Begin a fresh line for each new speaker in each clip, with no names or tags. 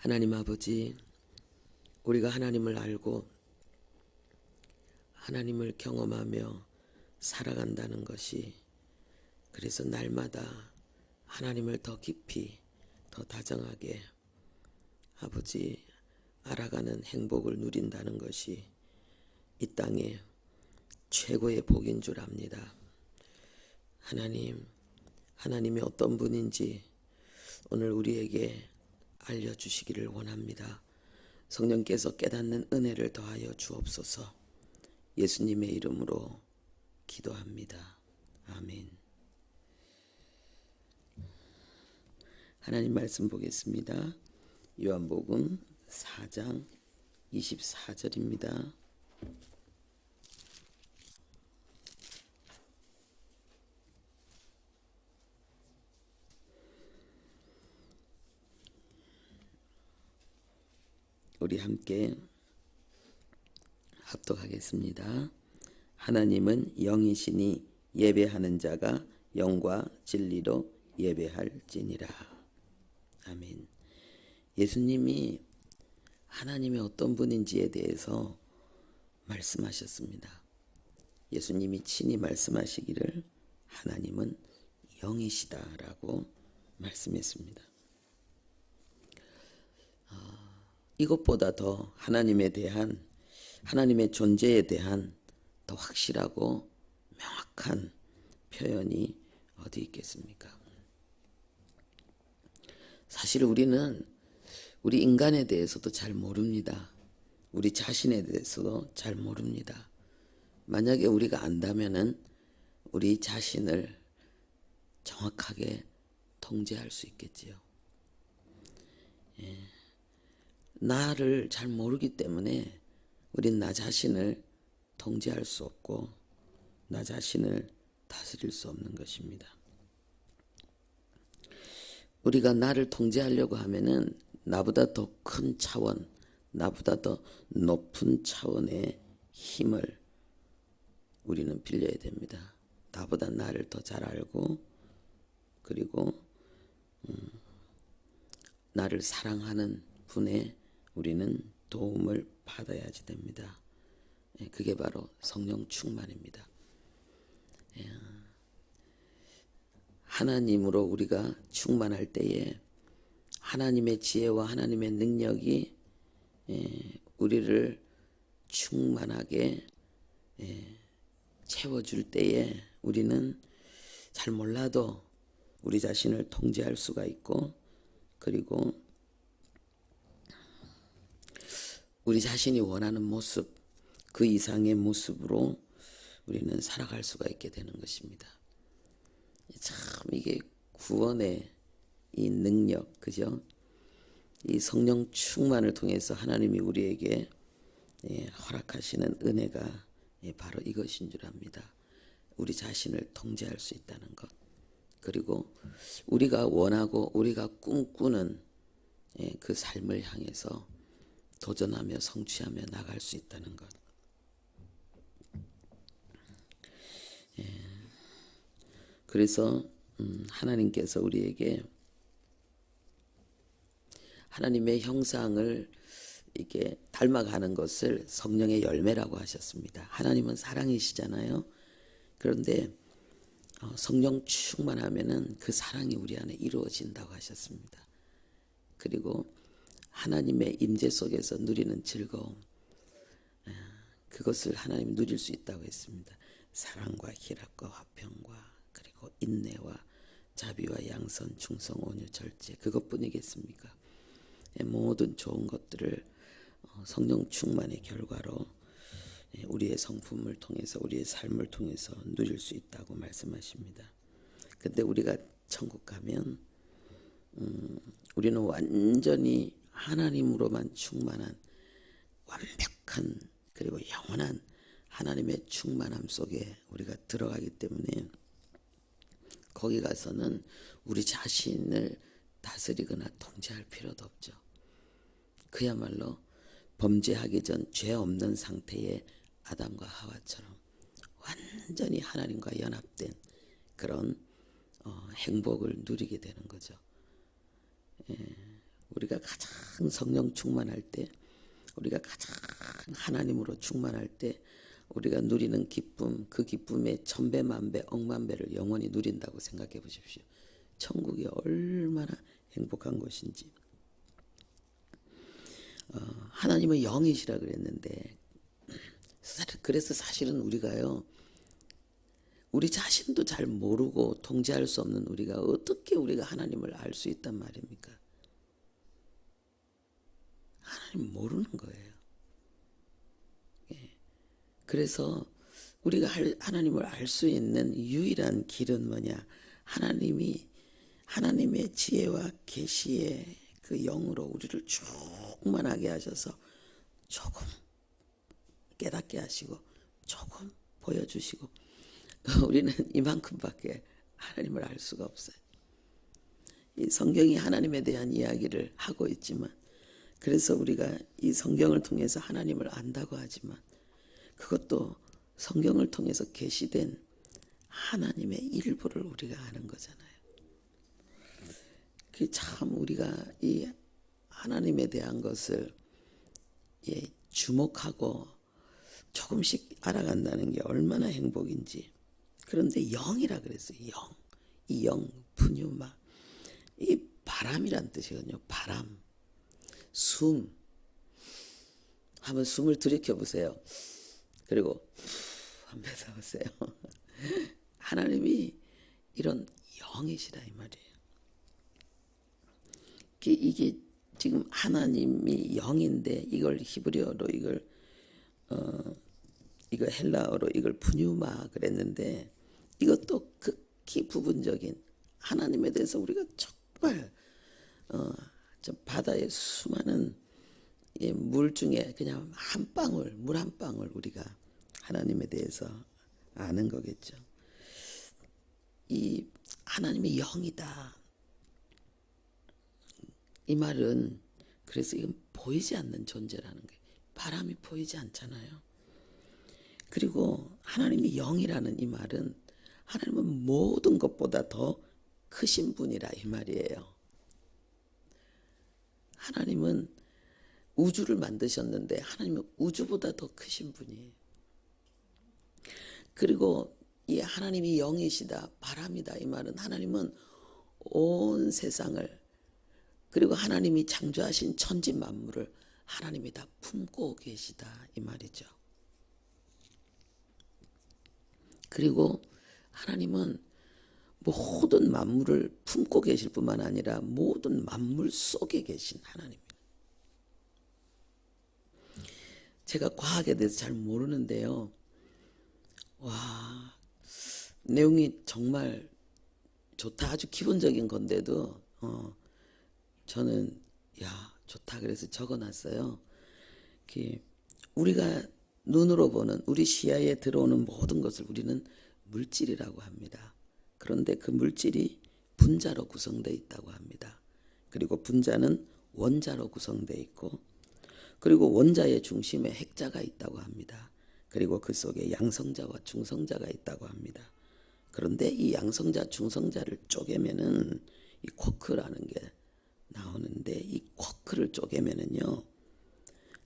하나님 아버지, 우리가 하나님을 알고 하나님을 경험하며 살아간다는 것이, 그래서 날마다 하나님을 더 깊이 더 다정하게 아버지 알아가는 행복을 누린다는 것이 이 땅에 최고의 복인 줄 압니다. 하나님이 어떤 분인지 오늘 우리에게 알려주시기를 원합니다. 성령께서 깨닫는 은혜를 더하여 주옵소서. 예수님의 이름으로 기도합니다. 아멘. 하나님 말씀 보겠습니다. 요한복음 4장 24절입니다. 우리 함께 합독하겠습니다. 하나님은 영이시니 예배하는 자가 영과 진리로 예배할지니라. 아멘. 예수님이 하나님이 어떤 분인지에 대해서 말씀하셨습니다. 예수님이 친히 말씀하시기를 하나님은 영이시다라고 말씀했습니다. 이것보다 더 하나님의 존재에 대한 더 확실하고 명확한 표현이 어디 있겠습니까? 사실 우리는 우리 인간에 대해서도 잘 모릅니다. 우리 자신에 대해서도 잘 모릅니다. 만약에 우리가 안다면은 우리 자신을 정확하게 통제할 수 있겠지요. 나를 잘 모르기 때문에 우린 나 자신을 통제할 수 없고 나 자신을 다스릴 수 없는 것입니다. 우리가 나를 통제하려고 하면은 나보다 더 큰 차원, 나보다 더 높은 차원의 힘을 우리는 빌려야 됩니다. 나보다 나를 더 잘 알고 그리고 나를 사랑하는 분의 우리는 도움을 받아야지 됩니다. 그게 바로 성령 충만입니다. 하나님으로 우리가 충만할 때에 하나님의 지혜와 하나님의 능력이 우리를 충만하게 채워줄 때에 우리는 잘 몰라도 우리 자신을 통제할 수가 있고 그리고 우리 자신이 원하는 모습, 그 이상의 모습으로 우리는 살아갈 수가 있게 되는 것입니다. 참 이게 구원의 이 능력, 그죠? 이 성령 충만을 통해서 하나님이 우리에게 허락하시는 은혜가 바로 이것인 줄 압니다. 우리 자신을 통제할 수 있다는 것. 그리고 우리가 원하고 우리가 꿈꾸는 그 삶을 향해서 도전하며 성취하며 나갈 수 있다는 것. 그래서 하나님께서 우리에게 하나님의 형상을 이렇게 닮아가는 것을 성령의 열매라고 하셨습니다. 하나님은 사랑이시잖아요. 그런데 성령 충만하면은 그 사랑이 우리 안에 이루어진다고 하셨습니다. 그리고 하나님의 임재 속에서 누리는 즐거움, 그것을 하나님이 누릴 수 있다고 했습니다. 사랑과 희락과 화평과 그리고 인내와 자비와 양선, 충성, 온유, 절제, 그것뿐이겠습니까? 모든 좋은 것들을 성령 충만의 결과로 우리의 성품을 통해서 우리의 삶을 통해서 누릴 수 있다고 말씀하십니다. 근데 우리가 천국 가면 우리는 완전히 하나님으로만 충만한 완벽한 그리고 영원한 하나님의 충만함 속에 우리가 들어가기 때문에 거기 가서는 우리 자신을 다스리거나 통제할 필요도 없죠. 그야말로 범죄하기 전 죄 없는 상태의 아담과 하와처럼 완전히 하나님과 연합된 그런 행복을 누리게 되는 거죠. 우리가 가장 성령 충만할 때, 우리가 가장 하나님으로 충만할 때 우리가 누리는 기쁨, 그 기쁨의 천배 만배 억만배를 영원히 누린다고 생각해 보십시오. 천국이 얼마나 행복한 곳인지. 하나님은 영이시라 그랬는데, 그래서 사실은 우리가요, 우리 자신도 잘 모르고 통제할 수 없는 우리가 어떻게 우리가 하나님을 알 수 있단 말입니까? 하나님 모르는 거예요. 그래서 우리가 하나님을 알 수 있는 유일한 길은 뭐냐? 하나님의 지혜와 계시의 그 영으로 우리를 충만하게 하셔서 조금 깨닫게 하시고 조금 보여주시고, 우리는 이만큼밖에 하나님을 알 수가 없어요. 이 성경이 하나님에 대한 이야기를 하고 있지만, 그래서 우리가 이 성경을 통해서 하나님을 안다고 하지만, 그것도 성경을 통해서 계시된 하나님의 일부를 우리가 아는 거잖아요. 그 참 우리가 이 하나님에 대한 것을 주목하고 조금씩 알아간다는 게 얼마나 행복인지. 그런데 영이라 그랬어요. 영. 이 영, 푸뉴마. 이 바람이란 뜻이거든요. 바람. 숨. 한번 숨을 들이켜 보세요. 그리고 한번 뱉어보세요. 하나님이 이런 영이시라 이 말이에요. 이게 지금 하나님이 영인데, 이걸 히브리어로 이걸 헬라어로 이걸 푸뉴마 그랬는데, 이것도 극히 부분적인 하나님에 대해서 우리가 정말 바다의 수많은 물 중에 그냥 한 방울, 물 한 방울 우리가 하나님에 대해서 아는 거겠죠. 이 하나님이 영이다. 이 말은 그래서 이건 보이지 않는 존재라는 거예요. 바람이 보이지 않잖아요. 그리고 하나님이 영이라는 이 말은 하나님은 모든 것보다 더 크신 분이라 이 말이에요. 하나님은 우주를 만드셨는데 하나님은 우주보다 더 크신 분이에요. 그리고 이 하나님이 영이시다, 바람이다 이 말은 하나님은 온 세상을, 그리고 하나님이 창조하신 천지 만물을 하나님이 다 품고 계시다 이 말이죠. 그리고 하나님은 모든 만물을 품고 계실 뿐만 아니라 모든 만물 속에 계신 하나님입니다. 제가 과학에 대해서 잘 모르는데요. 와, 내용이 정말 좋다. 아주 기본적인 건데도 저는 좋다 그래서 적어놨어요. 우리가 눈으로 보는, 우리 시야에 들어오는 모든 것을 우리는 물질이라고 합니다. 그런데 그 물질이 분자로 구성되어 있다고 합니다. 그리고 분자는 원자로 구성되어 있고, 그리고 원자의 중심에 핵자가 있다고 합니다. 그리고 그 속에 양성자와 중성자가 있다고 합니다. 그런데 이 양성자, 중성자를 쪼개면은 이 쿼크라는 게 나오는데, 이 쿼크를 쪼개면은요,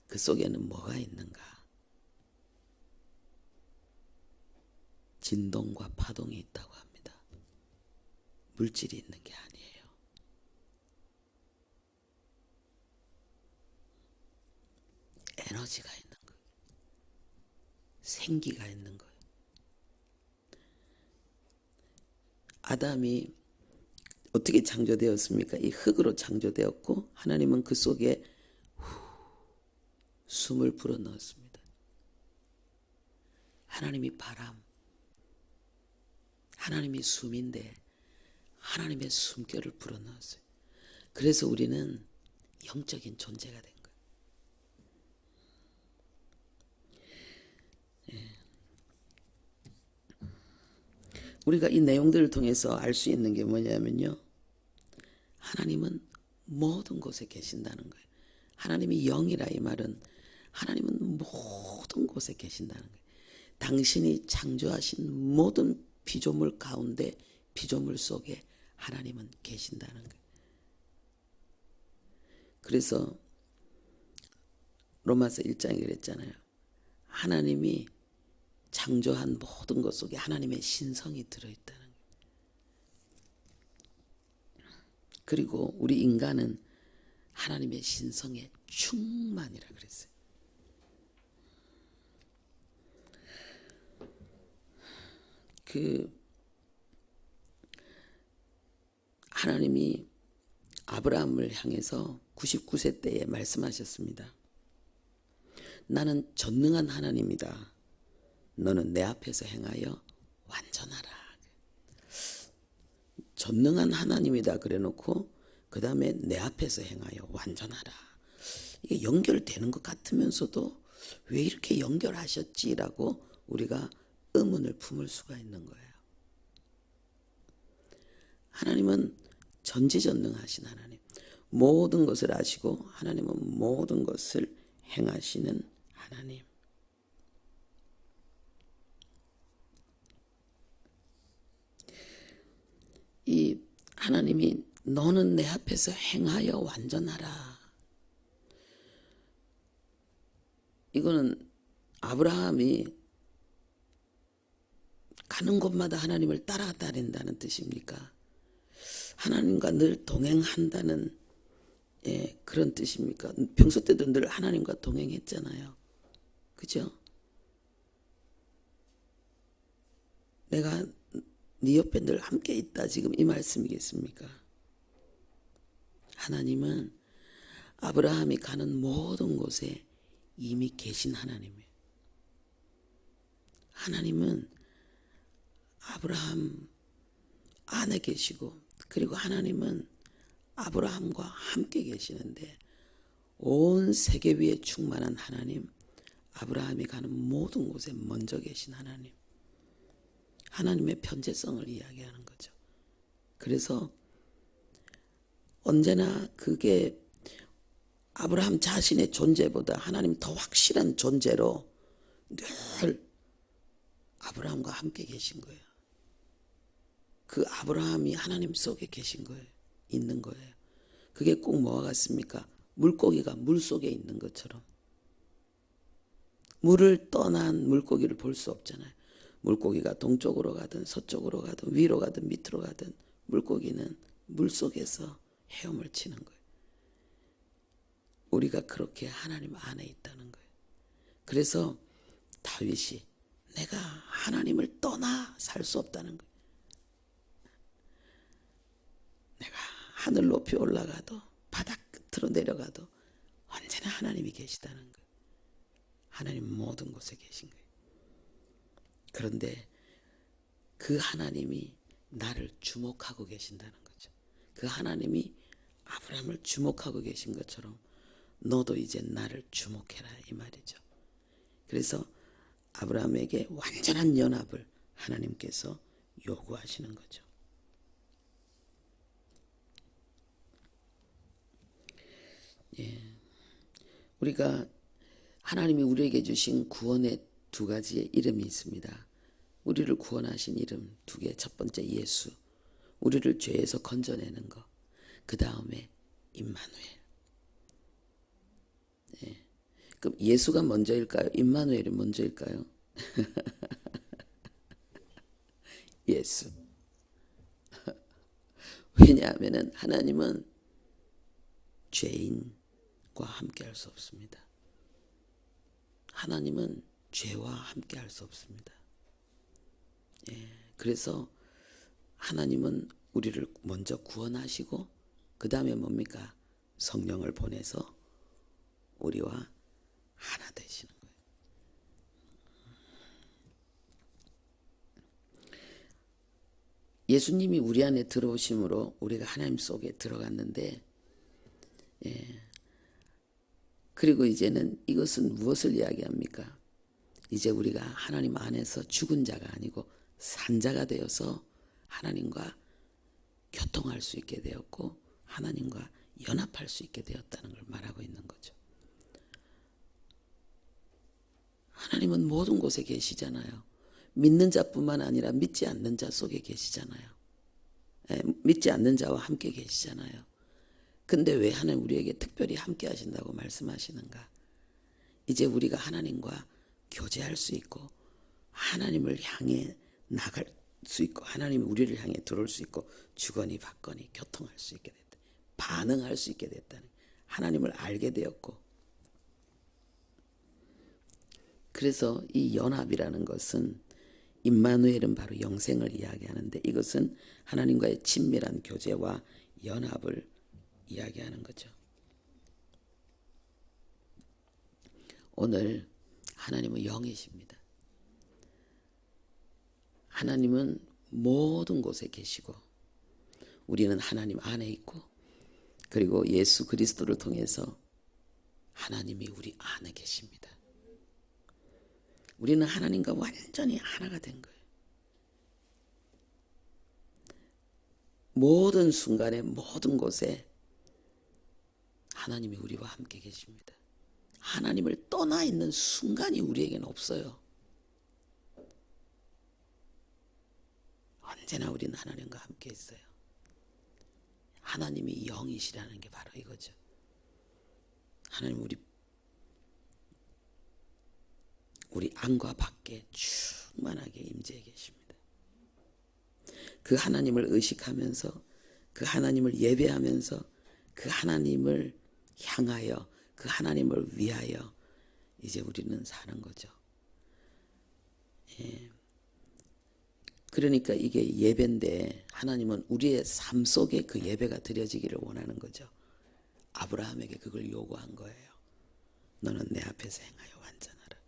그 속에는 뭐가 있는가? 진동과 파동이 있다고 합니다. 물질이 있는 게 아니에요. 에너지가 있는 거예요. 생기가 있는 거예요. 아담이 어떻게 창조되었습니까? 이 흙으로 창조되었고, 하나님은 그 속에 숨을 불어넣었습니다. 하나님이 바람, 하나님이 숨인데 하나님의 숨결을 불어넣었어요. 그래서 우리는 영적인 존재가 된 거예요. 우리가 이 내용들을 통해서 알 수 있는 게 뭐냐면요, 하나님은 모든 곳에 계신다는 거예요. 하나님이 영이라 이 말은 하나님은 모든 곳에 계신다는 거예요. 당신이 창조하신 모든 피조물 가운데, 피조물 속에 하나님은 계신다는 거예요. 그래서 로마서 1장에 그랬잖아요. 하나님이 창조한 모든 것 속에 하나님의 신성이 들어있다는 거예요. 그리고 우리 인간은 하나님의 신성의 충만이라 그랬어요. 하나님이 아브라함을 향해서 99세 때에 말씀하셨습니다. 나는 전능한 하나님이다. 너는 내 앞에서 행하여 완전하라. 전능한 하나님이다 그래놓고 그 다음에 내 앞에서 행하여 완전하라. 이게 연결되는 것 같으면서도 왜 이렇게 연결하셨지라고 우리가 의문을 품을 수가 있는 거예요. 하나님은 전지전능하신 하나님, 모든 것을 아시고 하나님은 모든 것을 행하시는 하나님. 이 하나님이 너는 내 앞에서 행하여 완전하라. 이거는 아브라함이 가는 곳마다 하나님을 따라다닌다는 뜻입니까? 하나님과 늘 동행한다는 그런 뜻입니까? 평소 때도 늘 하나님과 동행했잖아요. 그죠? 내가 네 옆에 늘 함께 있다 지금 이 말씀이겠습니까? 하나님은 아브라함이 가는 모든 곳에 이미 계신 하나님이에요. 하나님은 아브라함 안에 계시고 그리고 하나님은 아브라함과 함께 계시는데 온 세계 위에 충만한 하나님, 아브라함이 가는 모든 곳에 먼저 계신 하나님, 하나님의 편재성을 이야기하는 거죠. 그래서 언제나 그게 아브라함 자신의 존재보다 하나님 더 확실한 존재로 늘 아브라함과 함께 계신 거예요. 그 아브라함이 하나님 속에 계신 거예요. 있는 거예요. 그게 꼭 뭐와 같습니까? 물고기가 물 속에 있는 것처럼. 물을 떠난 물고기를 볼 수 없잖아요. 물고기가 동쪽으로 가든 서쪽으로 가든 위로 가든 밑으로 가든 물고기는 물 속에서 헤엄을 치는 거예요. 우리가 그렇게 하나님 안에 있다는 거예요. 그래서 다윗이 내가 하나님을 떠나 살 수 없다는 거예요. 내가 하늘 높이 올라가도 바닥 끝으로 내려가도 언제나 하나님이 계시다는 거예요. 하나님 모든 곳에 계신 거예요. 그런데 그 하나님이 나를 주목하고 계신다는 거죠. 그 하나님이 아브라함을 주목하고 계신 것처럼 너도 이제 나를 주목해라 이 말이죠. 그래서 아브라함에게 완전한 연합을 하나님께서 요구하시는 거죠. 우리가 하나님이 우리에게 주신 구원의 두 가지의 이름이 있습니다. 우리를 구원하신 이름 두 개. 첫 번째 예수, 우리를 죄에서 건져내는 것. 그 다음에 임마누엘. 그럼 예수가 먼저일까요? 임마누엘이 먼저일까요? 예수. 왜냐하면 하나님은 죄인과 함께 할 수 없습니다. 하나님은 죄와 함께 할 수 없습니다. 그래서 하나님은 우리를 먼저 구원하시고 그 다음에 뭡니까? 성령을 보내서 우리와 하나 되시는 거예요. 예수님이 우리 안에 들어오심으로 우리가 하나님 속에 들어갔는데 그리고 이제는 이것은 무엇을 이야기합니까? 이제 우리가 하나님 안에서 죽은 자가 아니고 산 자가 되어서 하나님과 교통할 수 있게 되었고 하나님과 연합할 수 있게 되었다는 걸 말하고 있는 거죠. 하나님은 모든 곳에 계시잖아요. 믿는 자뿐만 아니라 믿지 않는 자 속에 계시잖아요. 믿지 않는 자와 함께 계시잖아요. 근데 왜 하나님 우리에게 특별히 함께 하신다고 말씀하시는가? 이제 우리가 하나님과 교제할 수 있고 하나님을 향해 나갈 수 있고 하나님이 우리를 향해 들어올 수 있고 주거니 받거니 교통할 수 있게 됐다. 반응할 수 있게 됐다는 하나님을 알게 되었고, 그래서 이 연합이라는 것은 임마누엘은 바로 영생을 이야기하는데 이것은 하나님과의 친밀한 교제와 연합을 이야기하는 거죠. 오늘 하나님은 영이십니다. 하나님은 모든 곳에 계시고 우리는 하나님 안에 있고, 그리고 예수 그리스도를 통해서 하나님이 우리 안에 계십니다. 우리는 하나님과 완전히 하나가 된 거예요. 모든 순간에 모든 곳에 하나님이 우리와 함께 계십니다. 하나님을 떠나 있는 순간이 우리에게는 없어요. 언제나 우리는 하나님과 함께 있어요. 하나님이 영이시라는 게 바로 이거죠. 하나님 우리 안과 밖에 충만하게 임재해 계십니다. 그 하나님을 의식하면서 그 하나님을 예배하면서 그 하나님을 향하여 그 하나님을 위하여 이제 우리는 사는 거죠. 예. 그러니까 이게 예배인데 하나님은 우리의 삶 속에 그 예배가 드려지기를 원하는 거죠. 아브라함에게 그걸 요구한 거예요. 너는 내 앞에서 행하여 완전하라.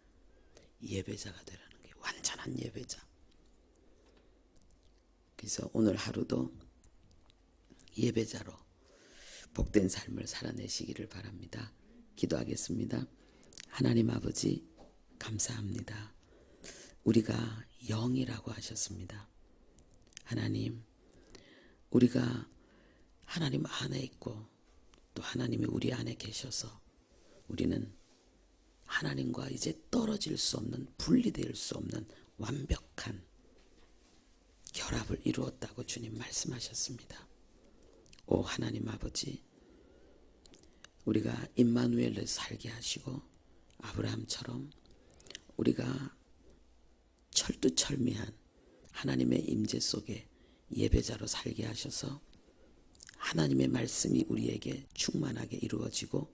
예배자가 되라는 게 완전한 예배자. 그래서 오늘 하루도 예배자로 복된 삶을 살아내시기를 바랍니다. 기도하겠습니다. 하나님 아버지 감사합니다. 우리가 영이라고 하셨습니다. 하나님, 우리가 하나님 안에 있고 또 하나님이 우리 안에 계셔서 우리는 하나님과 이제 떨어질 수 없는, 분리될 수 없는 완벽한 결합을 이루었다고 주님 말씀하셨습니다. 오 하나님 아버지, 우리가 임마누엘을 살게 하시고 아브라함처럼 우리가 철두철미한 하나님의 임재 속에 예배자로 살게 하셔서 하나님의 말씀이 우리에게 충만하게 이루어지고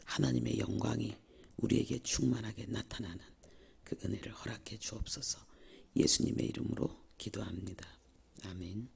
하나님의 영광이 우리에게 충만하게 나타나는 그 은혜를 허락해 주옵소서. 예수님의 이름으로 기도합니다. 아멘.